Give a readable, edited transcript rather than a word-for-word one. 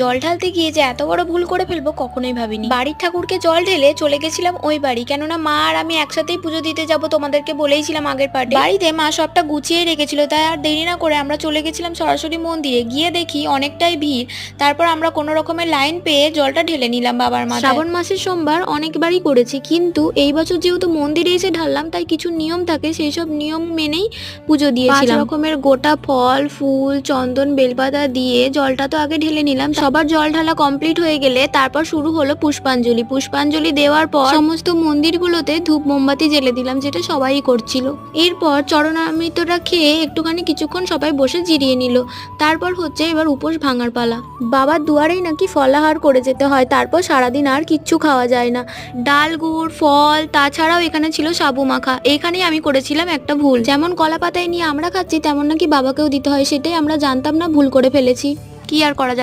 জল ঢালতে গিয়ে যে এত বড় ভুল করে ফেলবো কখনোই ভাবিনি। বাড়ির ঠাকুরকে জল ঢেলে চলে গেছিলাম ওই বাড়ি, কেননা মা আর আমি একসাথেই পুজো দিতে যাব, তোমাদেরকে বলেইছিলাম আগের পার্টে। বাড়িতে মা সবটা গুছিয়ে রেখেছিল, তাই আর দেরি না করে আমরা চলে গেছিলাম সরাসরি মন্দিরে। গিয়ে দেখি অনেকটাই ভিড়। তারপর আমরা কোনো রকমের লাইন পেয়ে জলটা ঢেলে নিলাম বাবার মাথায়। শ্রাবণ মাসের সোমবার অনেকবারই করেছি, কিন্তু এই বছর যেহেতু মন্দিরে এসে ঢাললাম তাই কিছু নিয়ম থাকে, সেই সব নিয়ম মেনেই পুজো দিয়েছিলাম। 5 রকমের গোটা ফল, ফুল, চন্দন, বেলপাতা দিয়ে জলটা তো আগে ঢেলে নিলাম। সবার জল ঢালা কমপ্লিট হয়ে গেলে তারপর শুরু হলো পুষ্পাঞ্জলি। পুষ্পাঞ্জলি দেওয়ার পর সমস্ত মন্দিরগুলোতে ধূপ মোমবাতি জ্বেলে দিলাম, যেটা সবাই করছিল। এরপর চরণামৃতটা খেয়ে একটুখানি কিছুক্ষণ সবাই বসে জিরিয়ে নিল। তারপর হচ্ছে এবার উপোস ভাঙার পালা। বাবার দুয়ারেই নাকি ফলাহার করে যেতে হয়, তারপর সারাদিন আর কিচ্ছু খাওয়া যায় না। ডাল, গুড়, ফল, তাছাড়াও এখানে ছিল সাবু মাখা। এখানেই আমি করেছিলাম একটা ভুল, যেমন কলা পাতায় নিয়ে আমরা খাচ্ছি তেমন নাকি বাবাকেও দিতে হয়, সেটাই আমরা জানতাম না, ভুল করে ফেলেছি। কি আর করা যাবে।